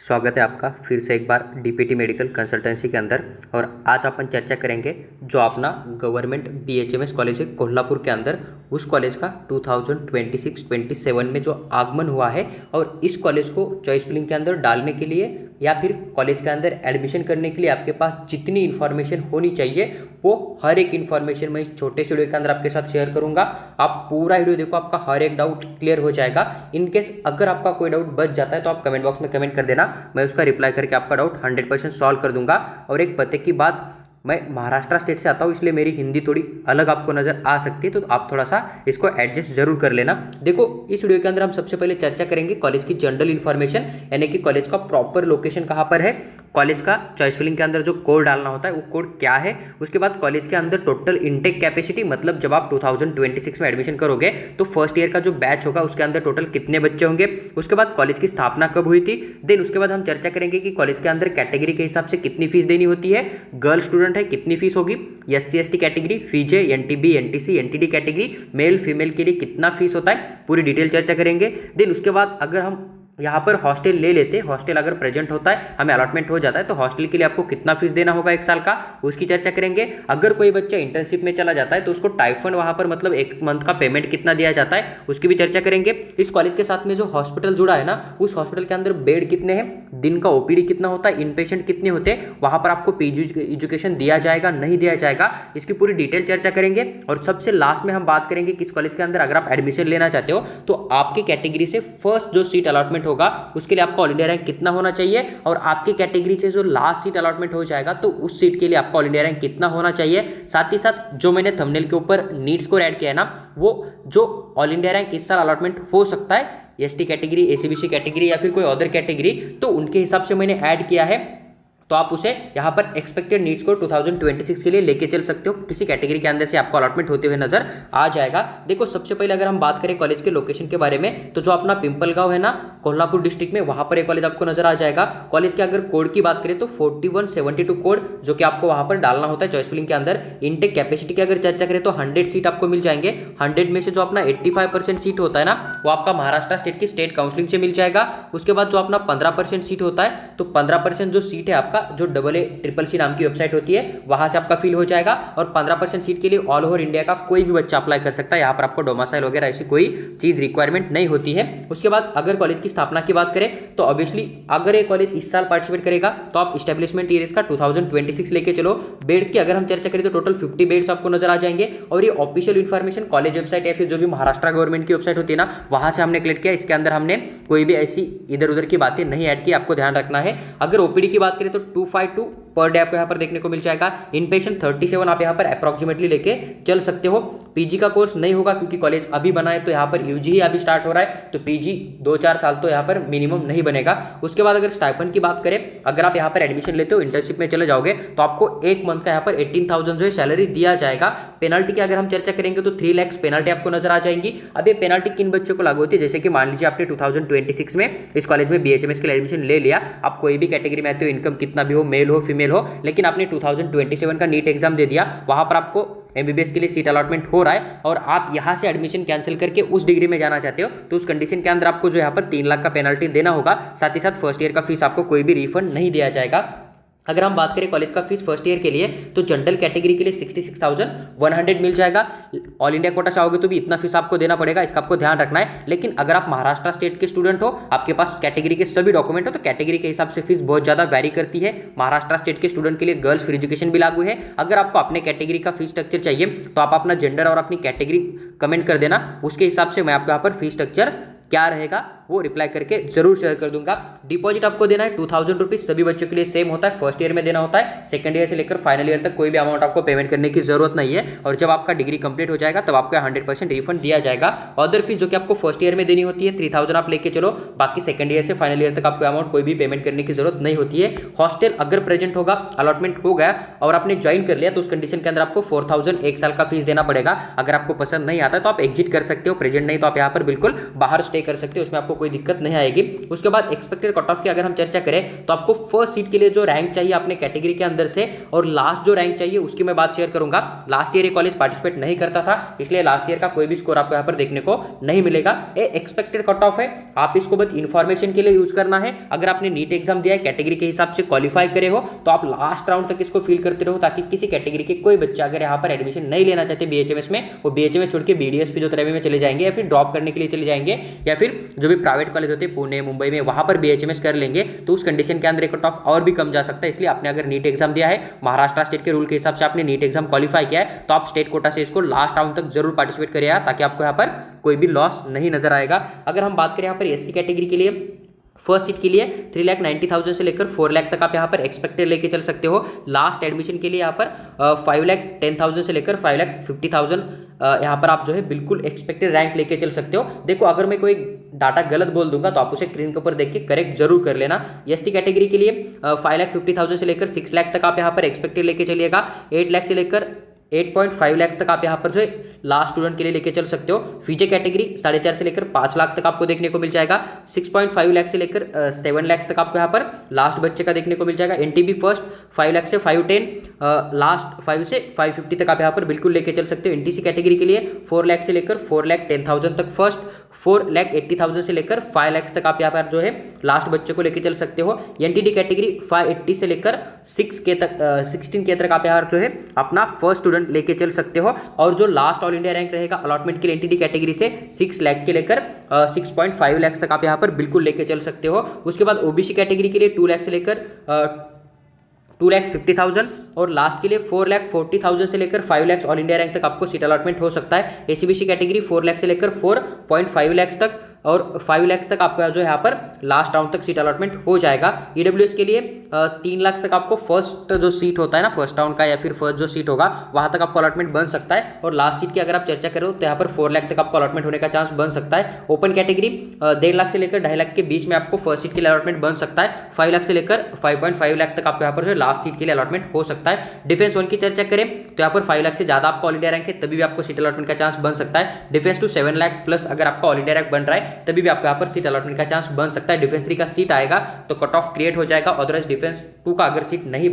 स्वागत है आपका फिर से एक बार डीपीटी मेडिकल कंसल्टेंसी के अंदर। और आज अपन चर्चा करेंगे जो अपना गवर्नमेंट बीएचएमएस कॉलेज है कोल्हापुर के अंदर, उस कॉलेज का 2026-27 में जो आगमन हुआ है और इस कॉलेज को चॉइस फिलिंग के अंदर डालने के लिए या फिर कॉलेज के अंदर एडमिशन करने के लिए आपके पास जितनी इन्फॉर्मेशन होनी चाहिए वो हर एक इन्फॉर्मेशन मैं इस छोटे से वीडियो के अंदर आपके साथ शेयर करूंगा। आप पूरा वीडियो देखो, आपका हर एक डाउट क्लियर हो जाएगा। इन केस अगर आपका कोई डाउट बच जाता है तो आप कमेंट बॉक्स में कमेंट कर देना, मैं उसका रिप्लाई करके आपका डाउट 100% सॉल्व कर दूंगा। और एक पते की बात, मैं महाराष्ट्र स्टेट से आता हूँ इसलिए मेरी हिंदी थोड़ी अलग आपको नज़र आ सकती है, तो आप थोड़ा सा इसको एडजस्ट जरूर कर लेना। देखो, इस वीडियो के अंदर हम सबसे पहले चर्चा करेंगे कॉलेज की जनरल इन्फॉर्मेशन, यानी कि कॉलेज का प्रॉपर लोकेशन कहाँ पर है, कॉलेज का चॉइस फिलिंग के अंदर जो कोड डालना होता है वो कोड क्या है, उसके बाद कॉलेज के अंदर टोटल इनटेक कैपेसिटी, मतलब जब आप 2026 में एडमिशन करोगे तो फर्स्ट ईयर का जो बैच होगा उसके अंदर टोटल कितने बच्चे होंगे, उसके बाद कॉलेज की स्थापना कब हुई थी, देन उसके बाद हम चर्चा करेंगे कि कॉलेज के अंदर कैटेगरी के हिसाब से कितनी फीस देनी होती है, गर्ल स्टूडेंट है कितनी फीस होगी, SC/ST कैटेगरी, फीजे, NTB, NTC, NTD category, male female के लिए कितना फीस होता है, पूरी डिटेल चर्चा करेंगे। देन उसके बाद अगर हम यहाँ पर हॉस्टल ले लेते, हॉस्टल अगर प्रेजेंट होता है, हमें अलॉटमेंट हो जाता है, तो हॉस्टल के लिए आपको कितना फीस देना होगा एक साल का, उसकी चर्चा करेंगे। अगर कोई बच्चा इंटर्नशिप में चला जाता है तो उसको टाइफंड वहाँ पर मतलब एक मंथ का पेमेंट कितना दिया जाता है उसकी भी चर्चा करेंगे। इस कॉलेज के साथ में जो हॉस्पिटल जुड़ा है ना, उस हॉस्पिटल के अंदर बेड कितने हैं, दिन का OPD कितना होता है, इन पेशेंट कितने होते हैं, वहाँ पर आपको PG एजुकेशन दिया जाएगा नहीं दिया जाएगा, इसकी पूरी डिटेल चर्चा करेंगे। और सबसे लास्ट में हम बात करेंगे कि इस कॉलेज के अंदर अगर आप एडमिशन लेना चाहते हो तो आपकी कैटेगरी से फर्स्ट जो सीट अलॉटमेंट होगा उसके लिए आपका ऑल इंडिया रैंक कितना होना चाहिए, और आपकी कैटेगरी से जो लास्ट सीट अलॉटमेंट हो जाएगा तो उस सीट के लिए आपका ऑल इंडिया रैंक कितना होना चाहिए। साथ ही साथ जो मैंने थंबनेल के ऊपर नीट स्कोर ऐड किया है ना, वो जो ऑल इंडिया रैंक इस साल अलॉटमेंट हो सकता है ST कैटेगरी, ACBC कैटेगरी या फिर कोई अदर कैटेगरी, तो उनके हिसाब से मैंने ऐड किया है, तो आप उसे यहाँ पर एक्सपेक्टेड नीट स्कोर 2026 के लिए लेके चल सकते हो, किसी कैटेगरी के अंदर से आपको अलॉटमेंट होते हुए नजर आ जाएगा। देखो, सबसे पहले अगर हम बात करें कॉलेज के लोकेशन के बारे में, तो जो अपना पिंपलगांव है ना कोल्हापुर डिस्ट्रिक्ट में, वहां पर एक कॉलेज आपको नजर आ जाएगा। कॉलेज के अगर कोड की बात करें तो 4172 कोड जो कि आपको वहां पर डालना होता है चॉइस फिलिंग के अंदर। इनटेक कैपेसिटी की अगर चर्चा करें तो 100 सीट आपको मिल जाएंगे। 100 में से जो अपना 85% सीट होता है ना, वो आपका महाराष्ट्र स्टेट की स्टेट काउंसलिंग से मिल जाएगा। उसके बाद जो अपना 15% सीट होता है, तो 15% जो सीट है आपका जो AA CCC नाम की वेबसाइट होती है वहां से आपका फिल हो जाएगा। और 15% सीट के लिए ऑल ओवर इंडिया का कोई भी बच्चा अप्लाई कर सकता है, यहाँ पर आपको डोमिसाइल वगैरह ऐसी कोई चीज रिक्वायरमेंट नहीं होती है। उसके बाद अगर कॉलेज की स्थापना की बात करें तो ऑब्वियसली अगर ये कॉलेज इस साल पार्टिसिपेट करेगा तो आप इस्टेब्लिशमेंट ईयर इसका 2026 लेके चलो। बेड्स की अगर हम चर्चा करें तो टोटल 50 बेड्स आपको नजर आ जाएंगे। और ये ऑफिशियल इन्फॉर्मेशन कॉलेज वेबसाइट या फिर जो भी महाराष्ट्र गवर्नमेंट की वेबसाइट होती है ना, वहां से हमने कलेक्ट किया। इसके अंदर हमने कोई भी ऐसी इधर उधर की बातें नहीं ऐड की, आपको ध्यान रखना है। अगर OPD की बात करें तो 252 पर डे आपको यहाँ पर देखने को मिल जाएगा। इनपेशेंट 37 आप यहाँ पर अप्रोक्सीमेटली लेके चल सकते हो। PG का कोर्स नहीं होगा क्योंकि कॉलेज अभी बना है, तो यहाँ पर UG ही अभी स्टार्ट हो रहा है, तो PG 2-4 साल तो यहाँ पर मिनिमम नहीं बनेगा। उसके बाद अगर स्टाइपेंड की बात करें, अगर आप यहाँ पर एडमिशन लेते हो, इंटर्नशिप में चले जाओगे, तो आपको एक मंथ का यहाँ पर 18,000 जो है सैलरी दिया जाएगा। पेनल्टी की अगर हम चर्चा करेंगे तो 3 लाख पेनल्टी आपको नजर आ जाएंगी। अब ये पेनल्टी किन बच्चों को लागू होती है, जैसे कि मान लीजिए आपने 2026 में इस कॉलेज में BHMS के लिए एडमिशन ले लिया, आप कोई भी कैटेगरी में आते हो, इनकम कितना भी हो, मेल हो फीमेल हो, लेकिन आपने 2027 का नीट एग्जाम दे दिया, वहां पर आपको MBBS के लिए सीट अलॉटमेंट हो रहा है और आप यहां से एडमिशन कैंसिल करके उस डिग्री में जाना चाहते हो, तो उस कंडीशन के अंदर आपको जो यहाँ पर 3 लाख का पेनल्टी देना होगा। साथ ही साथ फर्स्ट ईयर का फीस आपको कोई भी रिफंड नहीं दिया जाएगा। अगर हम बात करें कॉलेज का फीस फर्स्ट ईयर के लिए, तो जनरल कैटेगरी के लिए 66,100 मिल जाएगा। ऑल इंडिया कोटा से आओगे तो भी इतना फीस आपको देना पड़ेगा, इसका आपको ध्यान रखना है। लेकिन अगर आप महाराष्ट्र स्टेट के स्टूडेंट हो, आपके पास कैटेगरी के सभी डॉक्यूमेंट हो, तो कैटेगरी के हिसाब से फीस बहुत ज्यादा वैरी करती है। महाराष्ट्र स्टेट के स्टूडेंट के लिए गर्ल्स फ्री एजुकेशन भी लागू है। अगर आपको अपने कैटेगरी का फीस स्ट्रक्चर चाहिए तो आप अपना जेंडर और अपनी कैटेगरी कमेंट कर देना, उसके हिसाब से मैं आपको यहाँ पर फीस स्ट्रक्चर क्या रहेगा वो रिप्लाई करके जरूर शेयर कर दूंगा। डिपॉजिट आपको देना है 2000 रुपीज, सभी बच्चों के लिए सेम होता है। फर्स्ट ईयर में देना होता है, सेकंड ईयर से लेकर फाइनल ईयर तक कोई भी अमाउंट आपको पेमेंट करने की जरूरत नहीं है। और जब आपका डिग्री कंप्लीट हो जाएगा तब आपको 100% रिफंड दिया जाएगा। अदर फीस जो कि आपको फर्स्ट ईयर में देनी होती है 3000 आप लेके चलो, बाकी सेकंड ईयर से फाइनल ईयर तक आपको अमाउंट कोई भी पेमेंट करने की जरूरत नहीं होती है। हॉस्टल अगर प्रेजेंट होगा, अलॉटमेंट हो गया और आपने ज्वाइन कर लिया, तो उस कंडीशन के अंदर आपको 4000 एक साल का फीस देना पड़ेगा। अगर आपको पसंद नहीं आता तो आप एग्जिट कर सकते हो, प्रेजेंट नहीं तो आप यहाँ पर बिल्कुल बाहर स्टे कर सकते हो, उसमें आपको कोई दिक्कत नहीं आएगी। उसके बाद एक्सपेक्टेड कट ऑफ की अगर हम चर्चा करें तो आपको फर्स्ट सीट के लिए जो रैंक चाहिए अपने कैटेगरी के अंदर से और लास्ट जो रैंक चाहिए उसकी मैं बात शेयर करूंगा। लास्ट ईयर ये कॉलेज पार्टिसिपेट नहीं करता था, इसलिए लास्ट ईयर का कोई भी स्कोर आपको यहाँ पर देखने को नहीं मिलेगा। ये एक्सपेक्टेड कट ऑफ है, आप इसको बस इन्फॉर्मेशन के लिए यूज करना है। अगर आपने नीट एग्जाम दिया है, कैटेगरी के हिसाब से क्वालिफाई करे हो, तो आप लास्ट राउंड तक इसको फील करते रहो, ताकि किसी कैटेगरी के कोई बच्चा अगर यहाँ पर एडमिशन नहीं लेना चाहते बीएचएमएस में, वो बीएचएमएस छोड़ के बीडीएस फिजियोथेरेपी में चले जाएंगे, या फिर ड्रॉप करने के लिए चले जाएंगे, या फिर जो भी प्राइवेट कॉलेज होते हैं पुणे मुंबई में वहां पर बीएचएमएस कर लेंगे, तो उस कंडीशन के अंदर कट ऑफ और भी कम जा सकता है। इसलिए आपने अगर नीट एग्जाम दिया है, महाराष्ट्र स्टेट के रूल के हिसाब से आपने नीट एग्जाम क्वालिफाई किया है, तो आप स्टेट कोटा से इसको लास्ट राउंड तक जरूर पार्टिसिपेट करिएगा, ताकि आपको यहाँ पर कोई भी लॉस नहीं नजर आएगा। अगर हम बात करें यहाँ पर एससी कैटेगरी के लिए फर्स्ट सीट के लिए 3,90,000 से लेकर 4 लाख तक आप यहाँ पर एक्सपेक्टेड लेके चल सकते हो। लास्ट एडमिशन के लिए यहाँ पर 5,10,000 से लेकर 5,50,000 यहाँ पर आप जो है बिल्कुल एक्सपेक्टेड रैंक लेके चल सकते हो। देखो, अगर मैं कोई डाटा गलत बोल दूंगा तो आप उसे स्क्रीन के ऊपर देख के करेक्ट जरूर कर लेना। एसटी कैटेगरी के लिए 5,50,000 से लेकर 6 लाख तक आप यहाँ पर एक्सपेक्टेड लेके चलिएगा। 8 लाख से लेकर 8.5 लाख तक आप यहाँ पर जो है लास्ट स्टूडेंट के लिए लेके चल सकते हो। फीजे कैटेगरी 4.5 से लेकर 5 लाख तक आपको देखने को मिल जाएगा। 6.5 लाख से लेकर 7 लाख तक आपको यहाँ पर लास्ट बच्चे का देखने को मिल जाएगा। एनटीबी फर्स्ट 5 लाख से 510, लास्ट 5 से 550 तक आप यहाँ पर बिल्कुल लेके चल सकते हो। एनटीसी कैटेगरी के लिए 4 लाख से लेकर 4,10,000 तक फर्स्ट, 4,80,000 से लेकर 5 लाख तक आप यहाँ पर जो है लास्ट बच्चे को लेके चल सकते हो। एनटीडी कैटेगरी 580 से लेकर 16K तक आप यहाँ जो है अपना फर्स्ट स्टूडेंट लेके चल सकते हो। और जो लास्ट ऑल इंडिया रैंक रहेगा अलॉटमेंट के लिए एनटीडी कैटेगरी से 6 लाख के लेकर 6.5 लाख तक आप यहाँ पर बिल्कुल लेके चल सकते हो। उसके बाद ओबीसी कैटेगरी के लिए 2 लाख से लेकर 2,50,000 और लास्ट के लिए 4,40,000 से लेकर 5 लाख ऑल इंडिया रैंक तक आपको सीट अलॉटमेंट हो सकता है। एसीबीसी कैटेगरी 4 लाख से लेकर 4.5 लाख तक और 5 लाख तक आपका जो यहाँ पर लास्ट राउंड तक सीट अलॉटमेंट हो जाएगा। ईडब्ल्यूएस के लिए 3 लाख तक आपको फर्स्ट जो सीट होता है ना, फर्स्ट राउंड का या फिर फर्स्ट जो सीट होगा वहां तक आपको अलॉटमेंट बन सकता है। और लास्ट सीट की अगर आप चर्चा करो तो यहाँ पर 4 लाख तक आपको अलॉटमेंट होने का चांस बन सकता है। ओपन कैटेगरी 1.5 लाख से लेकर 2.5 लाख के बीच में आपको फर्स्ट सीट के लिए अलॉटमेंट बन सकता है। 5 लाख से लेकर 5.5 लाख तक आपको यहाँ पर जो लास्ट सीट के लिए अलॉटमेंट हो सकता है। डिफेंस 1 की चर्चा करें तो यहाँ पर 5 लाख से ज्यादा आपको ऑल इंडिया रैंक है, तभी भी आपको सीट अलॉटमेंट का चांस बन सकता है। डिफेंस 2 7 लाख प्लस अगर आपका ऑल इंडिया रैंक बन रहा है, तभी भी आपको यहाँ पर सीट अलॉटमेंट का चांस बन सकता है। डिफेंस 3 का सीट आएगा तो कट ऑफ क्रिएट हो जाएगा। अदरवाइज डिफेंस 2 का अगर सीट नहीं,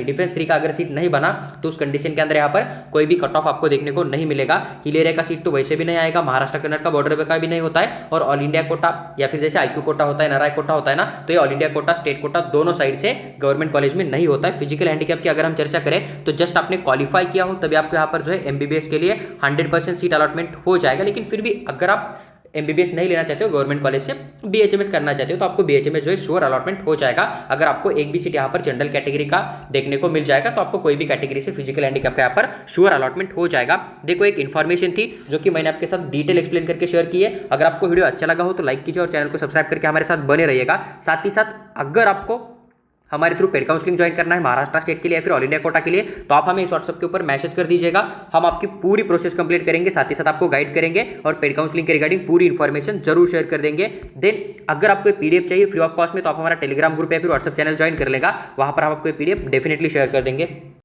डिफेंस 3 का अगर सीट नहीं बना तो उस कंडीशन के अंदर यहाँ पर कोई भी कट ऑफ आपको देखने को नहीं मिलेगा। हिलेरिया का सीट तो वैसे भी नहीं आएगा, महाराष्ट्र कर्नाटक का बॉर्डर पे का भी नहीं होता है। और ऑल इंडिया कोटा या फिर जैसे आईक्यू कोटा होता है, नाराय कोटा होता है ना, तो ये all India quota state quota दोनों साइड से गवर्नमेंट कॉलेज में नहीं होता है। फिजिकल हैंडीकैप की अगर हम चर्चा करें तो जस्ट आपने क्वालिफाई किया हो तभी आपको यहाँ पर जो है एमबीबीएस के लिए 100% सीट अलॉटमेंट हो जाएगा। लेकिन फिर भी अगर आप एमबीबीएस नहीं लेना चाहते हो, गवर्नमेंट कॉलेज से बीएचएमएस करना चाहते हो, तो आपको बीएचएमएस जो है श्योर अलॉटमेंट हो जाएगा। अगर आपको एक भी सीट यहाँ पर जनरल कैटेगरी का देखने को मिल जाएगा तो आपको कोई भी कैटेगरी से फिजिकल हैंडीकैप का यहाँ पर श्योर अलॉटमेंट हो जाएगा। देखो, एक इन्फॉर्मेशन थी जो कि मैंने आपके साथ डिटेल एक्सप्लेन करके शेयर की है। अगर आपको वीडियो अच्छा लगा हो तो लाइक कीजिए और चैनल को सब्सक्राइब करके हमारे साथ बने रहिएगा। साथ ही साथ अगर आपको हमारे थ्रू पेड काउंसलिंग ज्वाइन करना है महाराष्ट्र स्टेट के लिए या फिर ऑल इंडिया कोटा के लिए, तो आप हमें इस व्हाट्सएप के ऊपर मैसेज कर दीजिएगा। हम आपकी पूरी प्रोसेस कंप्लीट करेंगे, साथ ही साथ आपको गाइड करेंगे और पेड काउंसलिंग के रिगार्डिंग पूरी इन्फॉर्मेशन जरूर शेयर कर देंगे। देन अगर आपको पीडीएफ चाहिए फ्री ऑफ कॉस्ट में, तो आप हमारा टेलीग्राम ग्रुप या फिर व्हाट्सएप चैनल ज्वाइन कर लेगा, वहां पर हम आपको पीडीएफ डेफिनेटली शेयर कर देंगे।